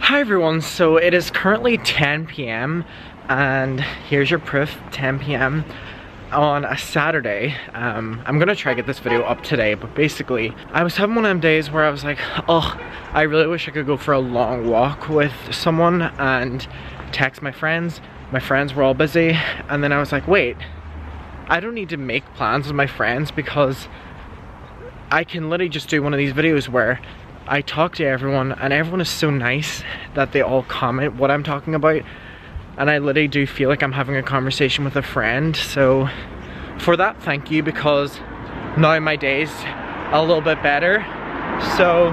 Hi everyone, so it is currently 10 p.m. and here's your proof, 10 p.m. on a Saturday. I'm gonna try to get this video up today, but basically I was having one of them days where I was like, oh, I really wish I could go for a long walk with someone and text my friends. My friends were all busy, and then I was like, wait, I don't need to make plans with my friends because I can literally just do one of these videos where I talk to everyone and everyone is so nice that they all comment what I'm talking about, and I literally do feel like I'm having a conversation with a friend. So for that, thank you, because now my day's a little bit better. So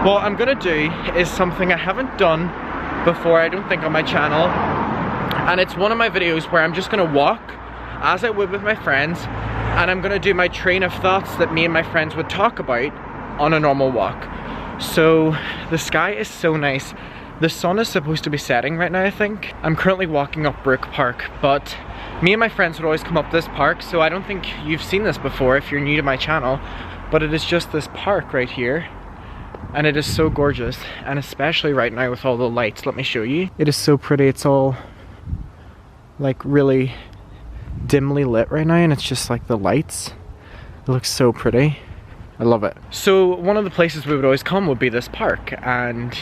what I'm gonna do is something I haven't done before, I don't think, on my channel, and it's one of my videos where I'm just gonna walk as I would with my friends, and I'm gonna do my train of thoughts that me and my friends would talk about on a normal walk. So the sky is so nice. The sun is supposed to be setting right now, I think. I'm currently walking up Brook Park, but me and my friends would always come up this park, so I don't think you've seen this before if you're new to my channel, but it is just this park right here, and it is so gorgeous, and especially right now with all the lights. Let me show you. It is so pretty. It's all like really dimly lit right now, and it's just like the lights. It looks so pretty. I love it. So one of the places we would always come would be this park, and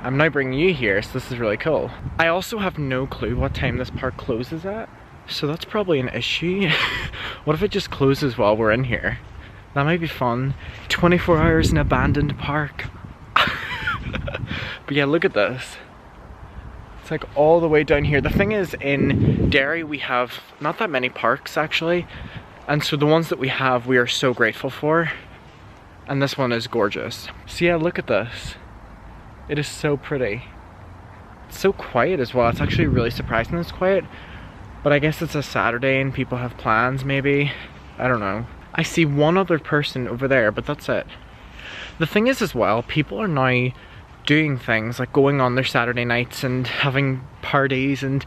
I'm now bringing you here, so this is really cool. I also have no clue what time this park closes at, so that's probably an issue. What if it just closes while we're in here? That might be fun. 24 hours in abandoned park. But yeah, look at this. It's like all the way down here. The thing is, in Derry we have not that many parks actually, and so the ones that we have we are so grateful for. And this one is gorgeous. So yeah, look at this. It is so pretty. It's so quiet as well. It's actually really surprising it's quiet. But I guess it's a Saturday and people have plans maybe. I don't know. I see one other person over there, but that's it. The thing is as well, people are now doing things like going on their Saturday nights and having parties and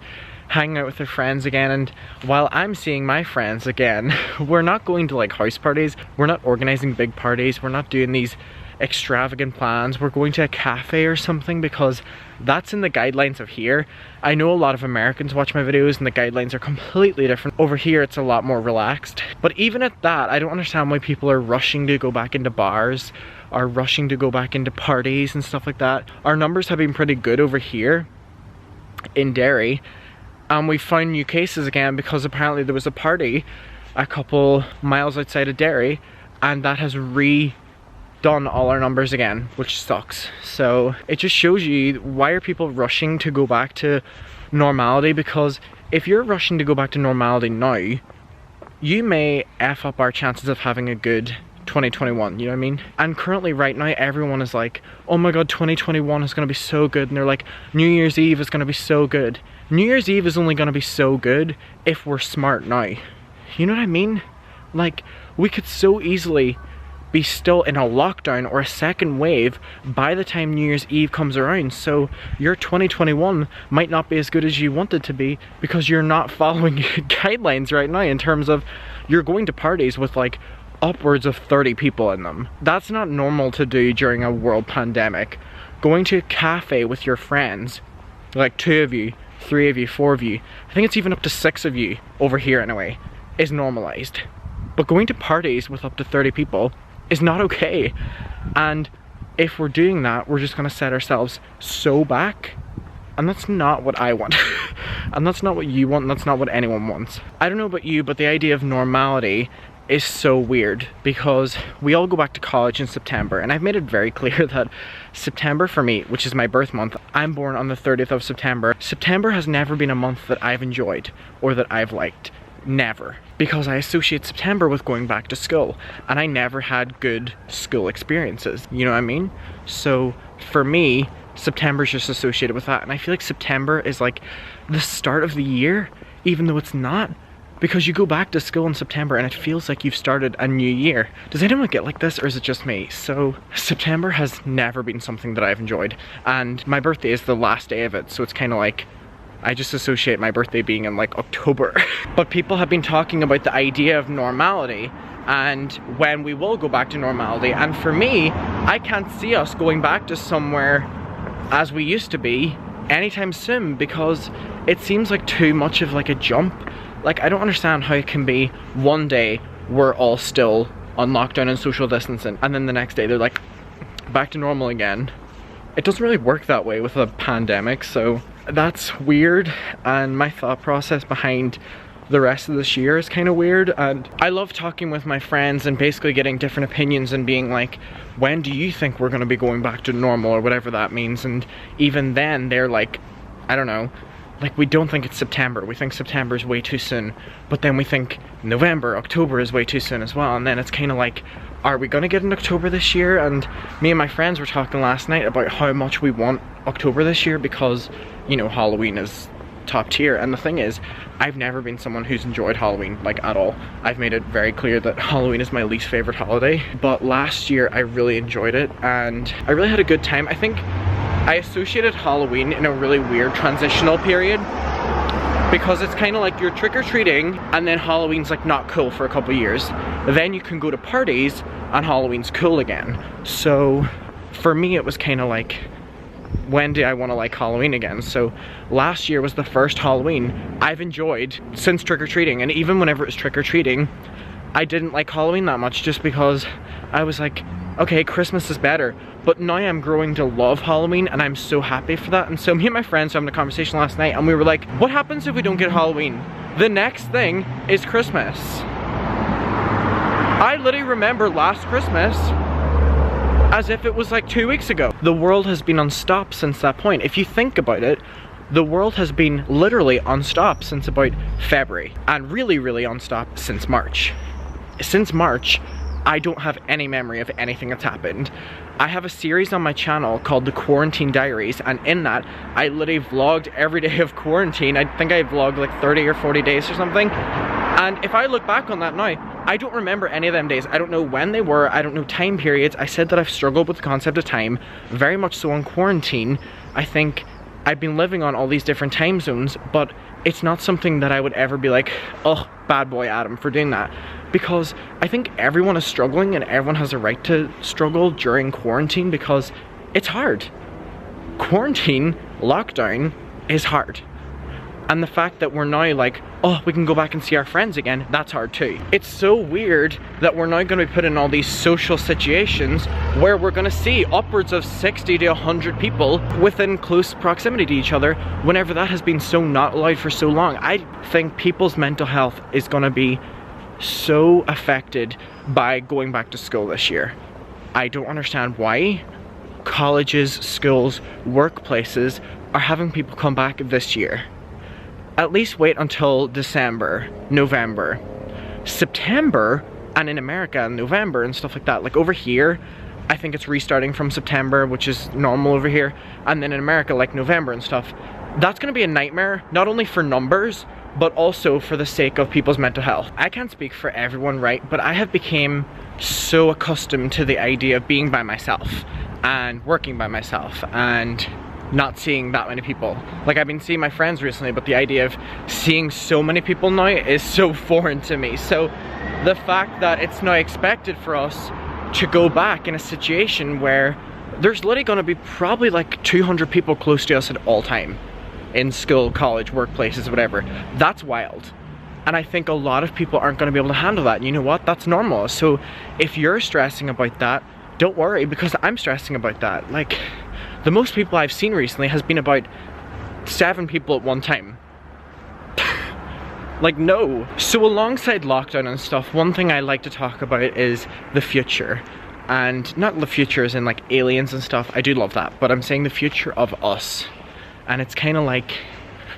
hanging out with their friends again, and while I'm seeing my friends again, we're not going to like house parties, we're not organizing big parties, we're not doing these extravagant plans. We're going to a cafe or something because that's in the guidelines of here. I know a lot of Americans watch my videos and the guidelines are completely different. Over here it's a lot more relaxed, but even at that I don't understand why people are rushing to go back into bars, are rushing to go back into parties and stuff like that. Our numbers have been pretty good over here in Derry, and we found new cases again because apparently there was a party a couple miles outside of Derry, and that has redone all our numbers again, which sucks. So it just shows you, why are people rushing to go back to normality? Because if you're rushing to go back to normality now, you may F up our chances of having a good 2021, you know what I mean? And currently right now everyone is like, oh my god, 2021 is gonna be so good, and they're like, New Year's Eve is gonna be so good. New Year's Eve is only gonna be so good if we're smart now. You know what I mean? Like, we could so easily be still in a lockdown or a second wave by the time New Year's Eve comes around. So your 2021 might not be as good as you want it to be because you're not following guidelines right now in terms of you're going to parties with like upwards of 30 people in them. That's not normal to do during a world pandemic. Going to a cafe with your friends, like 2 of you, 3 of you, 4 of you, I think it's even up to 6 of you over here anyway, is normalized. But going to parties with up to 30 people is not okay. And if we're doing that, we're just gonna set ourselves so back, and that's not what I want. And that's not what you want, and that's not what anyone wants. I don't know about you, but the idea of normality is so weird because we all go back to college in September, and I've made it very clear that September for me, which is my birth month, I'm born on the 30th of September. September has never been a month that I've enjoyed or that I've liked. Never. Because I associate September with going back to school, and I never had good school experiences, you know what I mean? So for me, September's just associated with that, and I feel like September is like the start of the year, even though it's not. Because you go back to school in September and it feels like you've started a new year. Does anyone get like this, or is it just me? So September has never been something that I've enjoyed, and my birthday is the last day of it, so it's kind of like I just associate my birthday being in like October. But people have been talking about the idea of normality and when we will go back to normality, and for me, I can't see us going back to somewhere as we used to be anytime soon, because it seems like too much of like a jump. Like, I don't understand how it can be one day we're all still on lockdown and social distancing, and then the next day they're like back to normal again. It doesn't really work that way with a pandemic, so that's weird. And my thought process behind the rest of this year is kind of weird. And I love talking with my friends and basically getting different opinions and being like, when do you think we're going to be going back to normal, or whatever that means? And even then they're like, I don't know, like, we don't think it's September. We think September is way too soon, but then we think November, October is way too soon as well. And then it's kind of like, are we gonna get in October this year? And me and my friends were talking last night about how much we want October this year, because, you know, Halloween is top tier. And the thing is, I've never been someone who's enjoyed Halloween, like, at all. I've made it very clear that Halloween is my least favorite holiday, but last year I really enjoyed it and I really had a good time. I think I associated Halloween in a really weird transitional period, because it's kind of like you're trick-or-treating and then Halloween's like not cool for a couple years. Then you can go to parties and Halloween's cool again. So for me it was kind of like, when do I want to like Halloween again? So last year was the first Halloween I've enjoyed since trick-or-treating, and even whenever it was trick-or-treating I didn't like Halloween that much, just because I was like, okay, Christmas is better. But now I'm growing to love Halloween and I'm so happy for that. And so me and my friends were having a conversation last night and we were like, what happens if we don't get Halloween? The next thing is Christmas. I literally remember last Christmas as if it was like 2 weeks ago. The world has been on stop since that point. If you think about it, the world has been literally on stop since about February, and really on stop since March. Since March, I don't have any memory of anything that's happened. I have a series on my channel called The Quarantine Diaries, and in that, I literally vlogged every day of quarantine. I think I vlogged like 30 or 40 days or something. And if I look back on that now, I don't remember any of them days. I don't know when they were, I don't know time periods. I said that I've struggled with the concept of time, very much so on quarantine. I think I've been living on all these different time zones, but it's not something that I would ever be like, oh, bad boy Adam for doing that. Because I think everyone is struggling and everyone has a right to struggle during quarantine, because it's hard. Quarantine, lockdown is hard. And the fact that we're now like, oh, we can go back and see our friends again, that's hard too. It's so weird that we're now going to be put in all these social situations where we're going to see upwards of 60 to 100 people within close proximity to each other, whenever that has been so not allowed for so long. I think people's mental health is going to be so affected by going back to school this year. I don't understand why colleges, schools, workplaces are having people come back this year. At least wait until December, November, September, and in America, November and stuff like that. Like over here, I think it's restarting from September, which is normal over here. And then in America, like November and stuff. That's gonna be a nightmare, not only for numbers, but also for the sake of people's mental health. I can't speak for everyone, right? But I have become so accustomed to the idea of being by myself and working by myself and not seeing that many people. Like, I've been seeing my friends recently, but the idea of seeing so many people now is so foreign to me. So the fact that it's now expected for us to go back in a situation where there's literally gonna be probably like 200 people close to us at all time, in school, college, workplaces, whatever, that's wild. And I think a lot of people aren't gonna be able to handle that. And you know what? That's normal. So if you're stressing about that, don't worry, because I'm stressing about that. Like, the most people I've seen recently has been about 7 people at one time. Like, no. So alongside lockdown and stuff, one thing I like to talk about is the future. And not the future as in like aliens and stuff, I do love that, but I'm saying the future of us. And it's kind of like,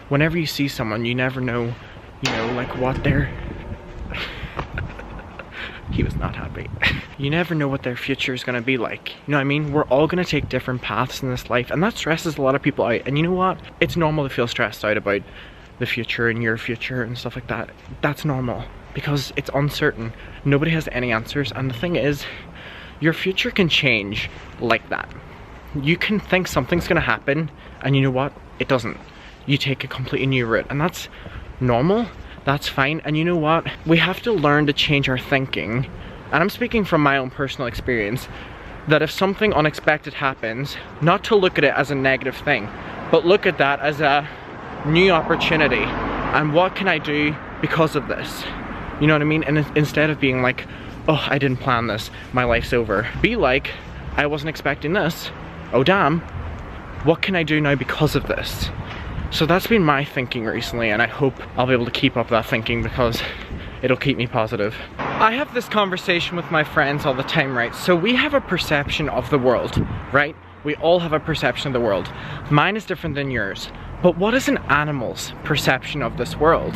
whenever you see someone, you never know, you know, like what they're... He was not happy. You never know what their future is gonna be like. You know what I mean? We're all gonna take different paths in this life, and that stresses a lot of people out. And you know what? It's normal to feel stressed out about the future and your future and stuff like that. That's normal, because it's uncertain. Nobody has any answers, and the thing is, your future can change like that. You can think something's gonna happen, and you know what? It doesn't. You take a completely new route, and that's normal. That's fine. And you know what? We have to learn to change our thinking. And I'm speaking from my own personal experience. that if something unexpected happens, not to look at it as a negative thing, but look at that as a new opportunity. And what can I do because of this? You know what I mean? And instead of being like, oh, I didn't plan this, my life's over. Be like, I wasn't expecting this. Oh damn, what can I do now because of this? So that's been my thinking recently, and I hope I'll be able to keep up that thinking because it'll keep me positive. I have this conversation with my friends all the time, right? So we have a perception of the world, right? We all have a perception of the world. Mine is different than yours. But what is an animal's perception of this world?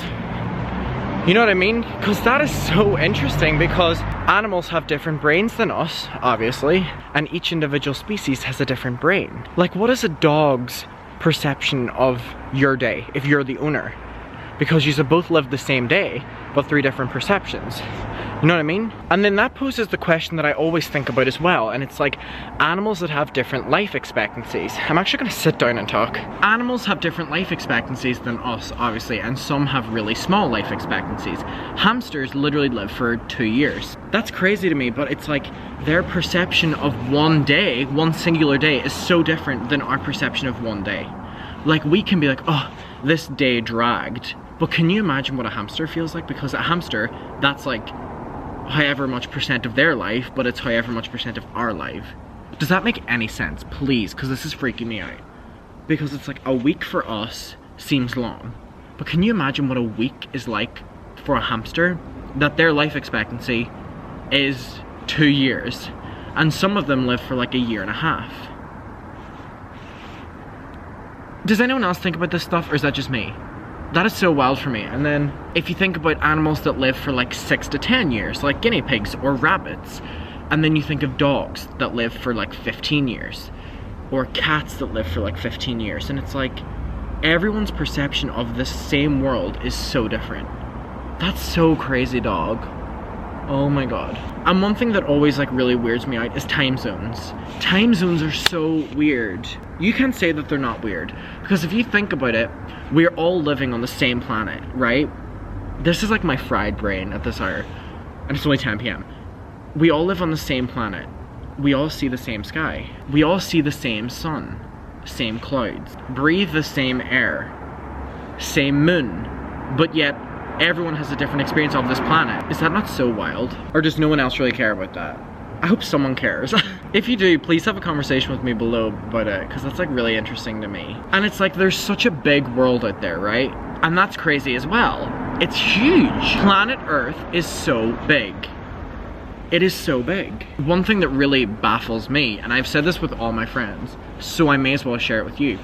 You know what I mean? Because that is so interesting, because animals have different brains than us, obviously, and each individual species has a different brain. Like, what is a dog's perception of your day if you're the owner? Because you both live the same day, but 3 different perceptions. You know what I mean? And then that poses the question that I always think about as well, and it's like animals that have different life expectancies. I'm actually gonna sit down and talk. Animals have different life expectancies than us, obviously, and some have really small life expectancies. Hamsters literally live for 2 years. That's crazy to me, but it's like their perception of one day, one singular day, is so different than our perception of one day. Like, we can be like, oh, this day dragged. But can you imagine what a hamster feels like? Because a hamster, that's like however much percent of their life, but it's however much percent of our life. Does that make any sense? Please, because this is freaking me out. Because it's like a week for us seems long. But can you imagine what a week is like for a hamster? That their life expectancy is 2 years. And some of them live for like 1.5 years. Does anyone else think about this stuff, or is that just me? That is so wild for me. And then if you think about animals that live for like 6 to 10 years, like guinea pigs or rabbits, and then you think of dogs that live for like 15 years, or cats that live for like 15 years, and it's like everyone's perception of the same world is so different. That's so crazy, dog. Oh my god. And one thing that always like really weirds me out is time zones. Time zones are so weird. You can't say that they're not weird, because if you think about it, we're all living on the same planet, right? This is like my fried brain at this hour, and it's only 10 p.m. We all live on the same planet. We all see the same sky. We all see the same sun, same clouds, breathe the same air, same moon, but yet everyone has a different experience of this planet. Is that not so wild? Or does no one else really care about that? I hope someone cares. If you do, please have a conversation with me below about it, because that's like really interesting to me. And it's like there's such a big world out there, right? And that's crazy as well. It's huge. Planet Earth is so big. It is so big. One thing that really baffles me, and I've said this with all my friends, so I may as well share it with you.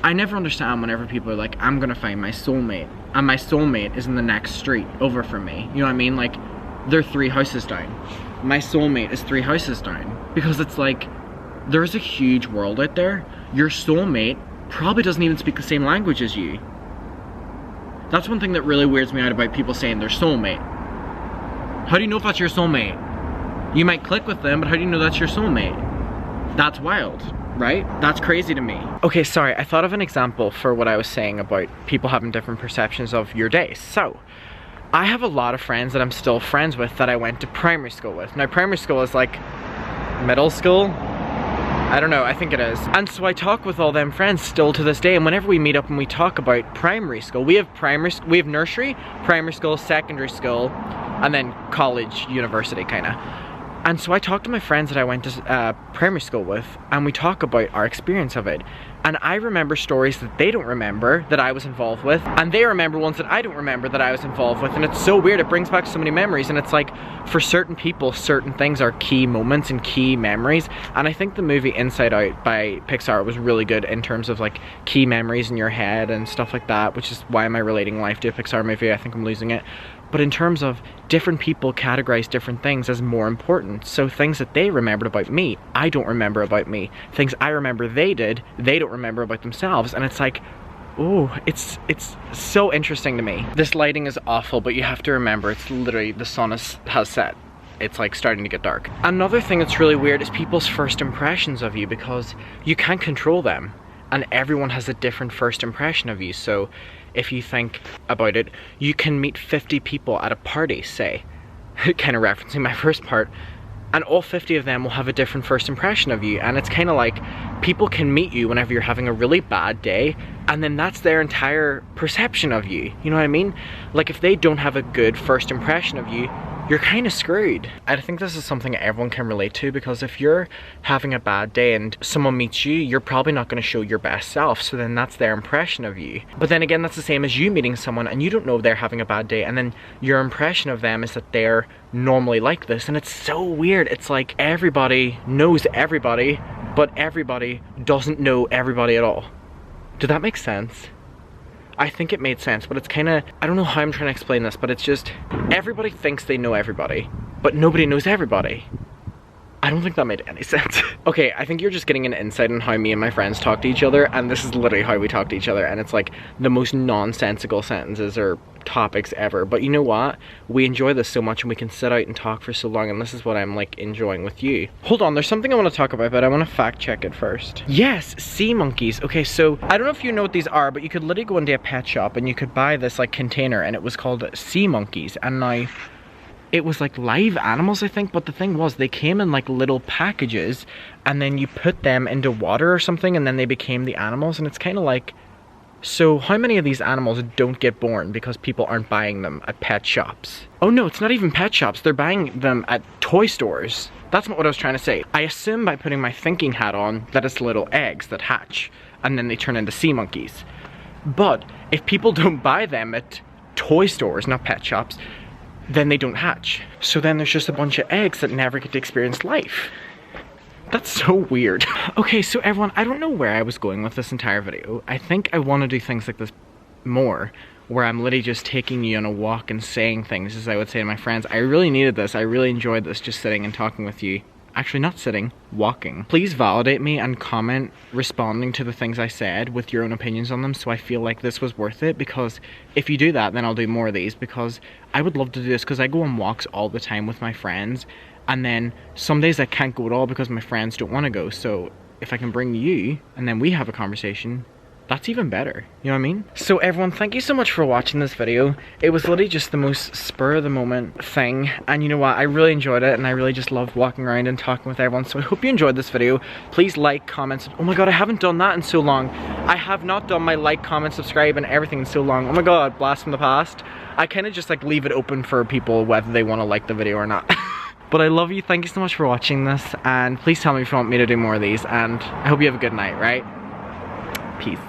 I never understand whenever people are like, I'm gonna find my soulmate, and my soulmate is in the next street over from me. You know what I mean? Like, they're 3 houses down. My soulmate is 3 houses down. Because it's like, there's a huge world out there. Your soulmate probably doesn't even speak the same language as you. That's one thing that really weirds me out about people saying they're soulmate. How do you know if that's your soulmate? You might click with them, but how do you know that's your soulmate? That's wild, right? That's crazy to me. Okay, sorry, I thought of an example for what I was saying about people having different perceptions of your day. So, I have a lot of friends that I'm still friends with that I went to primary school with. Now, primary school is like middle school? I don't know, I think it is. And so I talk with all them friends still to this day, and whenever we meet up and we talk about primary school, we have nursery, primary school, secondary school, and then college, university kinda. And so I talk to my friends that I went to primary school with, and we talk about our experience of it. And I remember stories that they don't remember that I was involved with, and they remember ones that I don't remember that I was involved with, and it's so weird. It brings back so many memories, and it's like, for certain people, certain things are key moments and key memories. And I think the movie Inside Out by Pixar was really good in terms of like key memories in your head and stuff like that, which is why am I relating life to a Pixar movie? I think I'm losing it. But in terms of different people categorize different things as more important. So things that they remembered about me, I don't remember about me. Things I remember they did, they don't remember about themselves. And it's like, oh, it's so interesting to me. This lighting is awful, but you have to remember it's literally, the sun has set. It's like starting to get dark. Another thing that's really weird is people's first impressions of you, because you can't control them. And everyone has a different first impression of you. So if you think about it, you can meet 50 people at a party, say, kind of referencing my first part, and all 50 of them will have a different first impression of you. And it's kind of like people can meet you whenever you're having a really bad day, and then that's their entire perception of you. You know what I mean? Like if they don't have a good first impression of you, you're kind of screwed. I think this is something everyone can relate to, because if you're having a bad day and someone meets you, you're probably not going to show your best self, so then that's their impression of you. But then again, that's the same as you meeting someone and you don't know they're having a bad day, and then your impression of them is that they're normally like this. And it's so weird. It's like everybody knows everybody, but everybody doesn't know everybody at all. Did that make sense? I think it made sense, but it's kind of, I don't know how I'm trying to explain this, but it's just, everybody thinks they know everybody, but nobody knows everybody. I don't think that made any sense. Okay, I think you're just getting an insight on how me and my friends talk to each other, and this is literally how we talk to each other, and it's like the most nonsensical sentences or topics ever. But you know what? We enjoy this so much, and we can sit out and talk for so long, and this is what I'm like enjoying with you. Hold on, there's something I want to talk about, but I want to fact check it first. Yes, sea monkeys. Okay, so I don't know if you know what these are, but you could literally go into a pet shop and you could buy this like container, and it was called sea monkeys. And now it was like live animals, I think, but the thing was they came in like little packages, and then you put them into water or something, and then they became the animals. And it's kind of like, so how many of these animals don't get born because people aren't buying them at pet shops? Oh no, it's not even pet shops, they're buying them at toy stores. That's not what I was trying to say. I assume by putting my thinking hat on that it's little eggs that hatch and then they turn into sea monkeys. But if people don't buy them at toy stores, not pet shops, then they don't hatch. So then there's just a bunch of eggs that never get to experience life. That's so weird. Okay, so everyone, I don't know where I was going with this entire video. I think I want to do things like this more, where I'm literally just taking you on a walk and saying things, as I would say to my friends. I really needed this. I really enjoyed this, just sitting and talking with you. Actually, not sitting, walking. Please validate me and comment responding to the things I said with your own opinions on them, so I feel like this was worth it, because if you do that, then I'll do more of these, because I would love to do this, because I go on walks all the time with my friends, and then some days I can't go at all because my friends don't want to go. So if I can bring you and then we have a conversation, that's even better. You know what I mean? So everyone, thank you so much for watching this video. It was literally just the most spur of the moment thing. And you know what? I really enjoyed it, and I really just loved walking around and talking with everyone. So I hope you enjoyed this video. Please like, comment. Oh my god, I haven't done that in so long. I have not done my like, comment, subscribe and everything in so long. Oh my god, blast from the past. I kind of just like leave it open for people whether they want to like the video or not. But I love you, thank you so much for watching this, and please tell me if you want me to do more of these, and I hope you have a good night, right? Peace.